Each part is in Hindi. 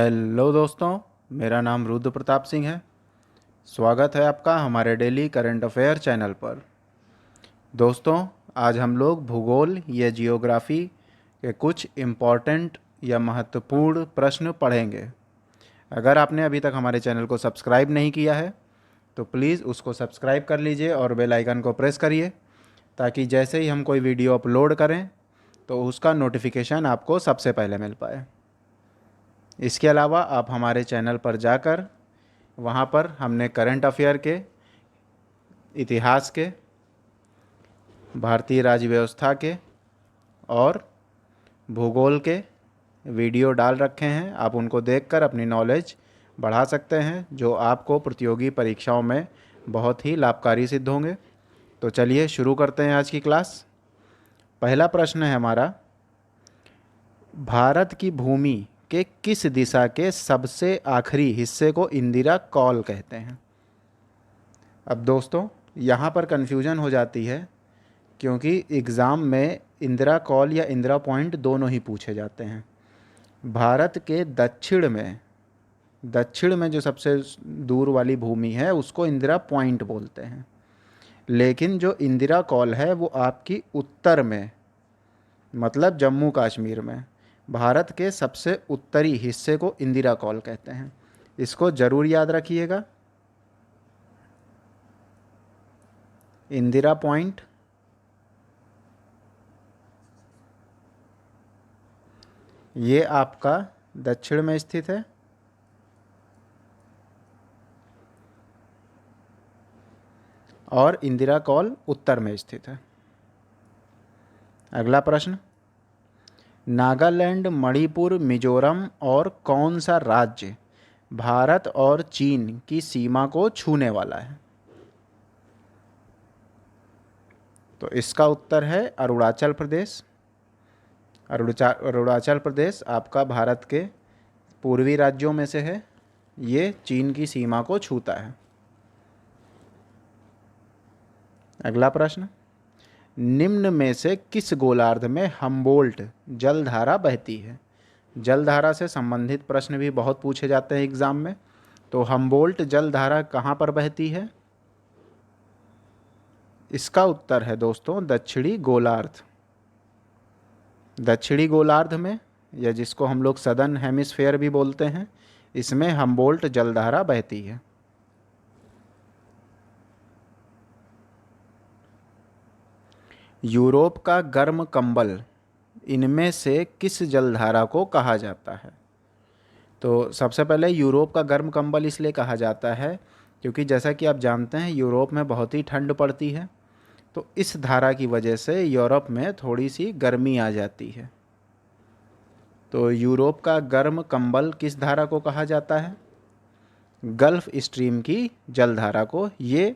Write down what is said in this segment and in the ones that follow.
हेलो दोस्तों, मेरा नाम रुद्र प्रताप सिंह है। स्वागत है आपका हमारे डेली करंट अफेयर चैनल पर। दोस्तों, आज हम लोग भूगोल या जियोग्राफी के कुछ इम्पॉर्टेंट या महत्वपूर्ण प्रश्न पढ़ेंगे। अगर आपने अभी तक हमारे चैनल को सब्सक्राइब नहीं किया है तो प्लीज़ उसको सब्सक्राइब कर लीजिए और बेल आइकन को प्रेस करिए, ताकि जैसे ही हम कोई वीडियो अपलोड करें तो उसका नोटिफिकेशन आपको सबसे पहले मिल पाए। इसके अलावा आप हमारे चैनल पर जाकर वहाँ पर हमने करंट अफेयर के, इतिहास के, भारतीय राज्य व्यवस्था के और भूगोल के वीडियो डाल रखे हैं। आप उनको देखकर अपनी नॉलेज बढ़ा सकते हैं, जो आपको प्रतियोगी परीक्षाओं में बहुत ही लाभकारी सिद्ध होंगे। तो चलिए शुरू करते हैं आज की क्लास। पहला प्रश्न है हमारा, भारत की भूमि के किस दिशा के सबसे आखिरी हिस्से को इंदिरा कॉल कहते हैं? अब दोस्तों, यहाँ पर कन्फ्यूजन हो जाती है, क्योंकि एग्ज़ाम में इंदिरा कॉल या इंदिरा पॉइंट दोनों ही पूछे जाते हैं। भारत के दक्षिण में जो सबसे दूर वाली भूमि है उसको इंदिरा पॉइंट बोलते हैं, लेकिन जो इंदिरा कॉल है वो आपकी उत्तर में, मतलब जम्मू कश्मीर में, भारत के सबसे उत्तरी हिस्से को इंदिरा कॉल कहते हैं। इसको ज़रूर याद रखिएगा। इंदिरा पॉइंट ये आपका दक्षिण में स्थित है और इंदिरा कॉल उत्तर में स्थित है। अगला प्रश्न, नागालैंड, मणिपुर, मिजोरम और कौन सा राज्य भारत और चीन की सीमा को छूने वाला है? तो इसका उत्तर है अरुणाचल प्रदेश। अरुणाचल प्रदेश आपका भारत के पूर्वी राज्यों में से है। ये चीन की सीमा को छूता है। अगला प्रश्न, निम्न में से किस गोलार्ध में हम्बोल्ट जलधारा बहती है? जलधारा से संबंधित प्रश्न भी बहुत पूछे जाते हैं एग्जाम में। तो हम्बोल्ट जलधारा कहाँ पर बहती है? इसका उत्तर है दोस्तों दक्षिणी गोलार्ध। दक्षिणी गोलार्ध में, या जिसको हम लोग सदर्न हेमिस्फेयर भी बोलते हैं, इसमें हम्बोल्ट जलधारा बहती है। यूरोप का गर्म कंबल इनमें से किस जलधारा को कहा जाता है? तो सबसे पहले यूरोप का गर्म कंबल इसलिए कहा जाता है क्योंकि जैसा कि आप जानते हैं यूरोप में बहुत ही ठंड पड़ती है, तो इस धारा की वजह से यूरोप में थोड़ी सी गर्मी आ जाती है। तो यूरोप का गर्म कंबल किस धारा को कहा जाता है? गल्फ स्ट्रीम की जलधारा को। ये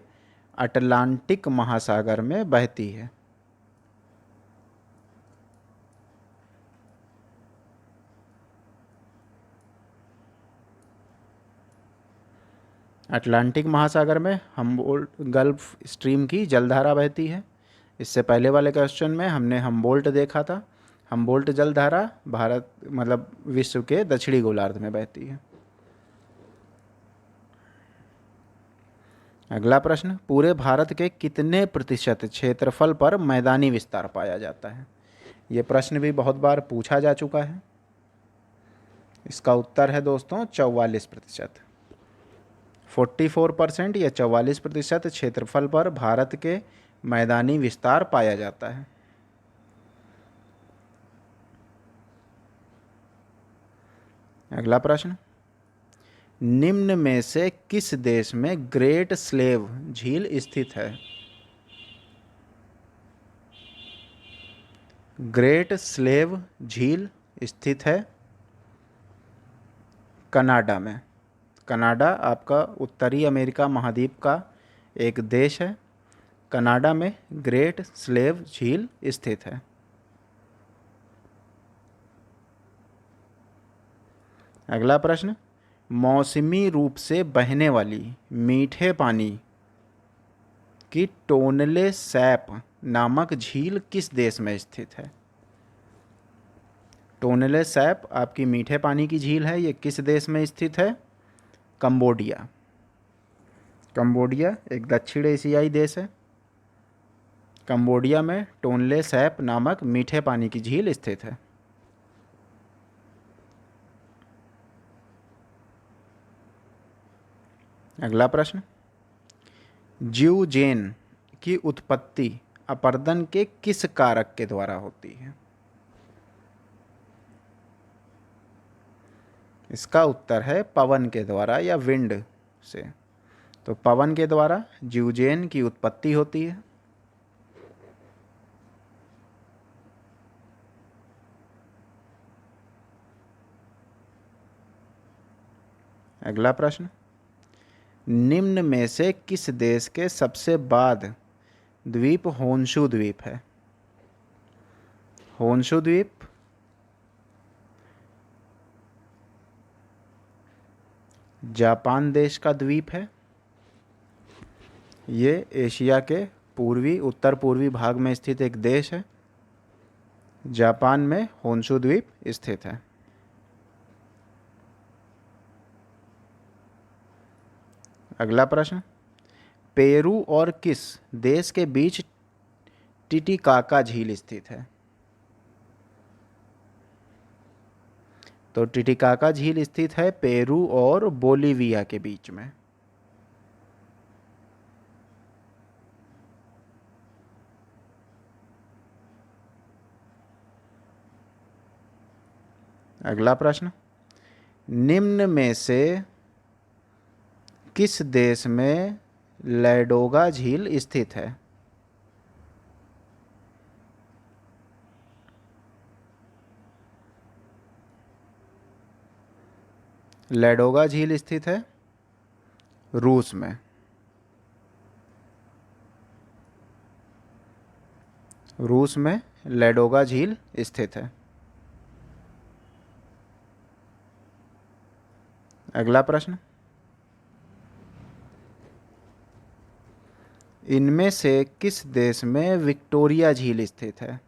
अटलांटिक महासागर में बहती है। अटलांटिक महासागर में हम्बोल्ट गल्फ स्ट्रीम की जलधारा बहती है। इससे पहले वाले क्वेश्चन में हमने हम्बोल्ट देखा था। हम्बोल्ट जलधारा भारत मतलब विश्व के दक्षिणी गोलार्ध में बहती है। अगला प्रश्न, पूरे भारत के कितने प्रतिशत क्षेत्रफल पर मैदानी विस्तार पाया जाता है? ये प्रश्न भी बहुत बार पूछा जा चुका है। इसका उत्तर है दोस्तों 44%। 44% या 44% क्षेत्रफल पर भारत के मैदानी विस्तार पाया जाता है। अगला प्रश्न, निम्न में से किस देश में ग्रेट स्लेव झील स्थित है? ग्रेट स्लेव झील स्थित है कनाडा में। कनाडा आपका उत्तरी अमेरिका महाद्वीप का एक देश है। कनाडा में ग्रेट स्लेव झील स्थित है। अगला प्रश्न, मौसमी रूप से बहने वाली मीठे पानी की टोनले सैप नामक झील किस देश में स्थित है? टोनले सैप आपकी मीठे पानी की झील है, ये किस देश में स्थित है? कंबोडिया। कंबोडिया एक दक्षिण एशियाई देश है। कंबोडिया में टोनले सैप नामक मीठे पानी की झील स्थित है। अगला प्रश्न, ज्यूजेन की उत्पत्ति अपरदन के किस कारक के द्वारा होती है? इसका उत्तर है पवन के द्वारा या विंड से। तो पवन के द्वारा ज्यूजेन की उत्पत्ति होती है। अगला प्रश्न, निम्न में से किस देश के सबसे बाद द्वीप होन्शु द्वीप है? होन्शु द्वीप जापान देश का द्वीप है। ये एशिया के पूर्वी उत्तर पूर्वी भाग में स्थित एक देश है। जापान में होन्शु द्वीप स्थित है। अगला प्रश्न, पेरू और किस देश के बीच टिटिकाका झील स्थित है? तो टिटिकाका झील स्थित है पेरू और बोलीविया के बीच में। अगला प्रश्न, निम्न में से किस देश में लैडोगा झील स्थित है? लैडोगा झील स्थित है रूस में। रूस में लैडोगा झील स्थित है। अगला प्रश्न, इनमें से किस देश में विक्टोरिया झील स्थित है?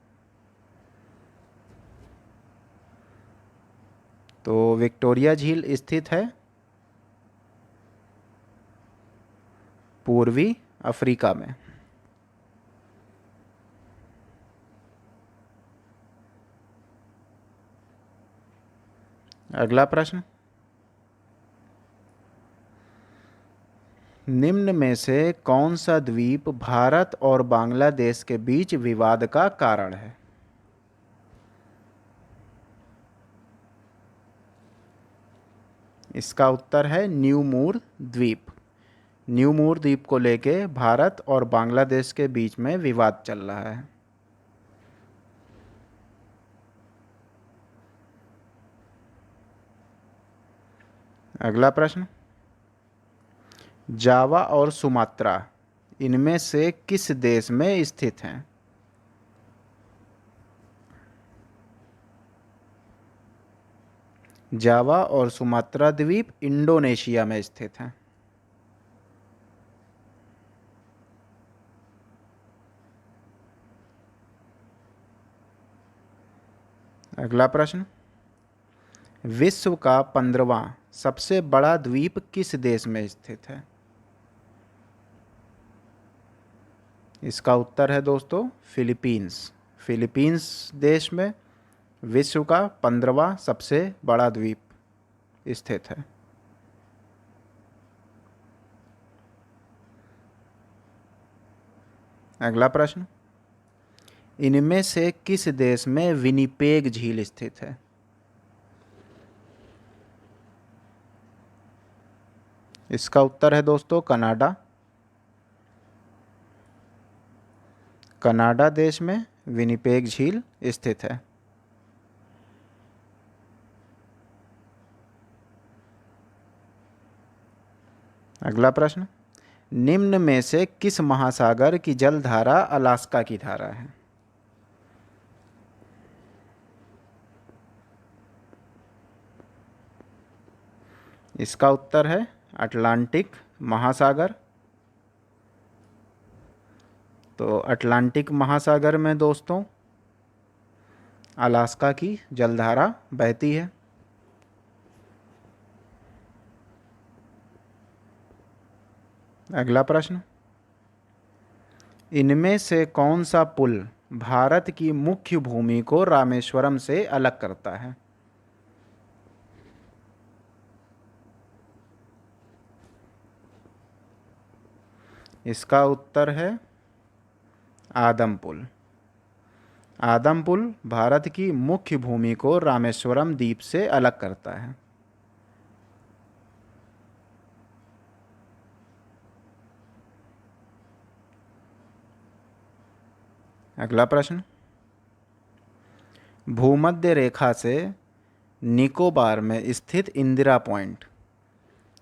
तो विक्टोरिया झील स्थित है पूर्वी अफ्रीका में। अगला प्रश्न, निम्न में से कौन सा द्वीप भारत और बांग्लादेश के बीच विवाद का कारण है? इसका उत्तर है न्यू मूर द्वीप। न्यू मूर द्वीप को लेके भारत और बांग्लादेश के बीच में विवाद चल रहा है। अगला प्रश्न, जावा और सुमात्रा इनमें से किस देश में स्थित हैं? जावा और सुमात्रा द्वीप इंडोनेशिया में स्थित हैं। अगला प्रश्न, विश्व का 15वां सबसे बड़ा द्वीप किस देश में स्थित है? इसका उत्तर है दोस्तों फिलीपींस। फिलीपींस देश में विश्व का 15वां सबसे बड़ा द्वीप स्थित है। अगला प्रश्न, इनमें से किस देश में विनिपेग झील स्थित है? इसका उत्तर है दोस्तों कनाडा। कनाडा देश में विनिपेग झील स्थित है। अगला प्रश्न, निम्न में से किस महासागर की जलधारा अलास्का की धारा है? इसका उत्तर है अटलांटिक महासागर। तो अटलांटिक महासागर में दोस्तों अलास्का की जलधारा बहती है। अगला प्रश्न, इनमें से कौन सा पुल भारत की मुख्य भूमि को रामेश्वरम से अलग करता है? इसका उत्तर है आदम पुल। आदम पुल भारत की मुख्य भूमि को रामेश्वरम द्वीप से अलग करता है। अगला प्रश्न, भूमध्य रेखा से निकोबार में स्थित इंदिरा पॉइंट,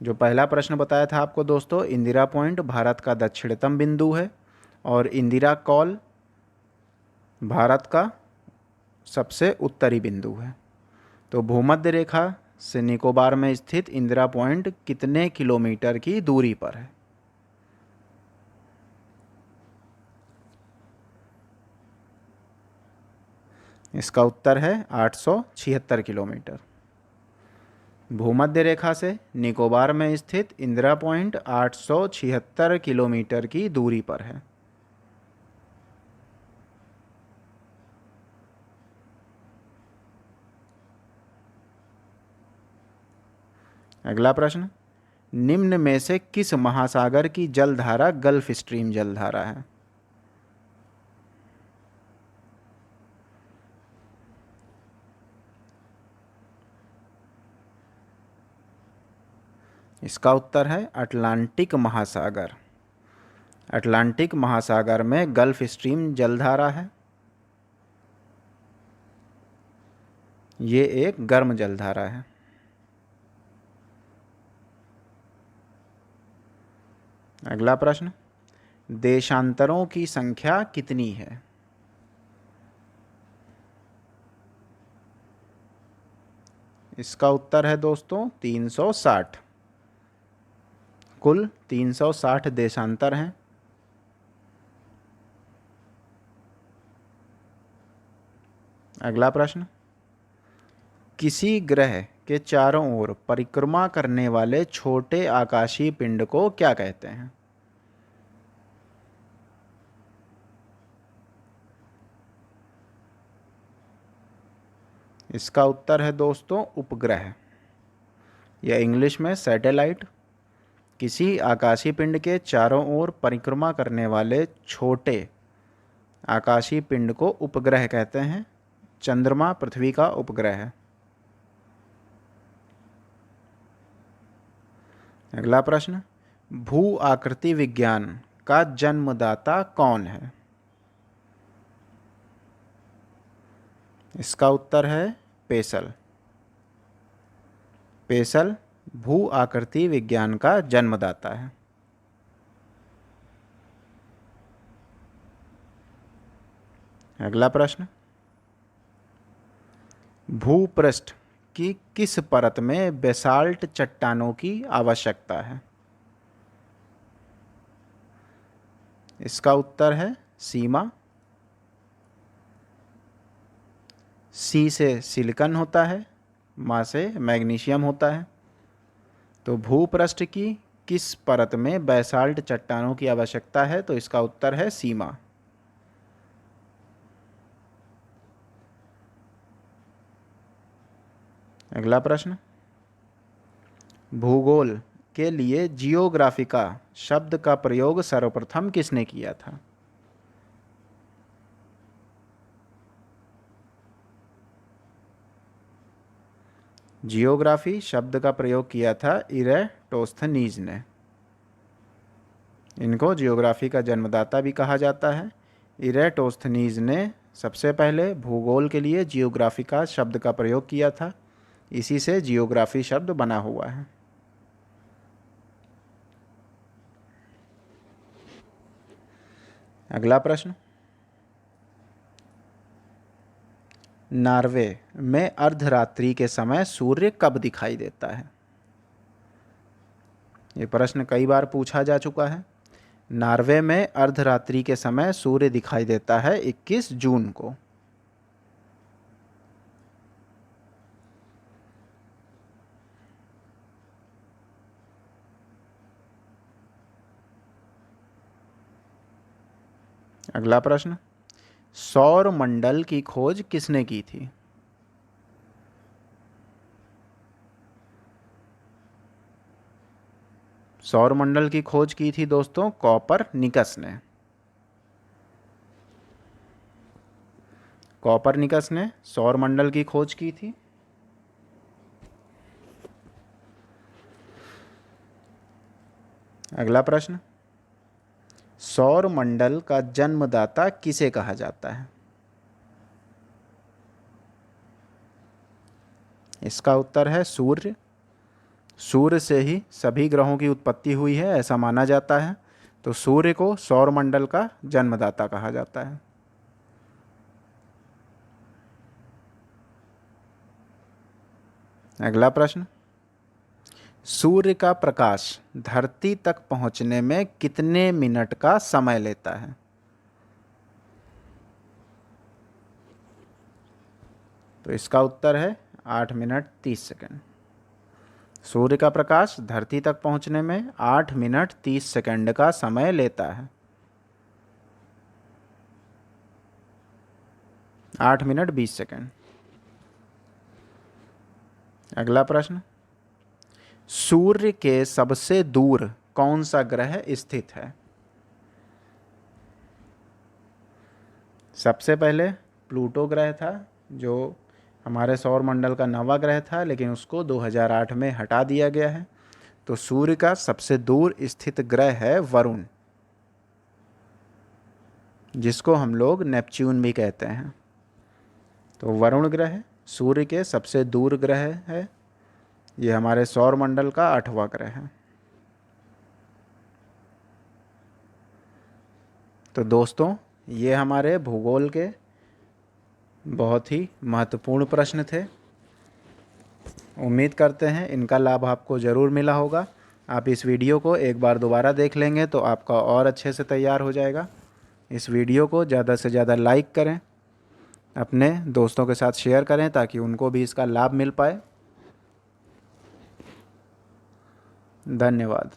जो पहला प्रश्न बताया था आपको दोस्तों, इंदिरा पॉइंट भारत का दक्षिणतम बिंदु है और इंदिरा कॉल भारत का सबसे उत्तरी बिंदु है। तो भूमध्य रेखा से निकोबार में स्थित इंदिरा पॉइंट कितने किलोमीटर की दूरी पर है? इसका उत्तर है 876 किलोमीटर। भूमध्य रेखा से निकोबार में स्थित इंदिरा पॉइंट 876 किलोमीटर की दूरी पर है। अगला प्रश्न, निम्न में से किस महासागर की जलधारा गल्फ स्ट्रीम जलधारा है? इसका उत्तर है अटलांटिक महासागर। अटलांटिक महासागर में गल्फ स्ट्रीम जलधारा है। ये एक गर्म जलधारा है। अगला प्रश्न, देशांतरों की संख्या कितनी है? इसका उत्तर है दोस्तों 360। कुल 360 देशांतर हैं। अगला प्रश्न, किसी ग्रह के चारों ओर परिक्रमा करने वाले छोटे आकाशीय पिंड को क्या कहते हैं? इसका उत्तर है दोस्तों उपग्रह या इंग्लिश में सैटेलाइट। किसी आकाशीय पिंड के चारों ओर परिक्रमा करने वाले छोटे आकाशीय पिंड को उपग्रह कहते हैं। चंद्रमा पृथ्वी का उपग्रह है। अगला प्रश्न, भू आकृति विज्ञान का जन्मदाता कौन है? इसका उत्तर है पेसल। पेसल भू आकृति विज्ञान का जन्मदाता है। अगला प्रश्न, भूपृष्ठ की किस परत में बेसाल्ट चट्टानों की आवश्यकता है? इसका उत्तर है सीमा। सी से सिलिकॉन होता है, मा से मैग्नीशियम होता है। तो भूपृष्ठ की किस परत में बेसाल्ट चट्टानों की आवश्यकता है? तो इसका उत्तर है सीमा। अगला प्रश्न, भूगोल के लिए जियोग्राफिका शब्द का प्रयोग सर्वप्रथम किसने किया था? जियोग्राफी शब्द का प्रयोग किया था इरेटोस्थनीज ने। इनको जियोग्राफी का जन्मदाता भी कहा जाता है। इरेटोस्थनीज ने सबसे पहले भूगोल के लिए जियोग्राफिका शब्द का प्रयोग किया था। इसी से जियोग्राफी शब्द बना हुआ है। अगला प्रश्न, नॉर्वे में अर्धरात्रि के समय सूर्य कब दिखाई देता है? ये प्रश्न कई बार पूछा जा चुका है। नॉर्वे में अर्धरात्रि के समय सूर्य दिखाई देता है 21 जून को। अगला प्रश्न, सौर मंडल की खोज किसने की थी? सौर मंडल की खोज की थी दोस्तों कॉपरनिकस ने। कॉपरनिकस ने सौर मंडल की खोज की थी। अगला प्रश्न, सौर मंडल का जन्मदाता किसे कहा जाता है? इसका उत्तर है सूर्य। सूर्य से ही सभी ग्रहों की उत्पत्ति हुई है ऐसा माना जाता है, तो सूर्य को सौर मंडल का जन्मदाता कहा जाता है। अगला प्रश्न, सूर्य का प्रकाश धरती तक पहुंचने में कितने मिनट का समय लेता है? तो इसका उत्तर है 8 मिनट 30 सेकंड। सूर्य का प्रकाश धरती तक पहुंचने में 8 मिनट 30 सेकंड का समय लेता है। 8 मिनट 20 सेकंड। अगला प्रश्न, सूर्य के सबसे दूर कौन सा ग्रह स्थित है? सबसे पहले प्लूटो ग्रह था, जो हमारे सौर मंडल का 9वां ग्रह था, लेकिन उसको 2008 में हटा दिया गया है। तो सूर्य का सबसे दूर स्थित ग्रह है वरुण, जिसको हम लोग नेपच्यून भी कहते हैं। तो वरुण ग्रह सूर्य के सबसे दूर ग्रह है। ये हमारे सौर मंडल का 8वां ग्रह है। तो दोस्तों, ये हमारे भूगोल के बहुत ही महत्वपूर्ण प्रश्न थे। उम्मीद करते हैं इनका लाभ आपको ज़रूर मिला होगा। आप इस वीडियो को एक बार दोबारा देख लेंगे तो आपका और अच्छे से तैयार हो जाएगा। इस वीडियो को ज़्यादा से ज़्यादा लाइक करें, अपने दोस्तों के साथ शेयर करें ताकि उनको भी इसका लाभ मिल पाए। धन्यवाद।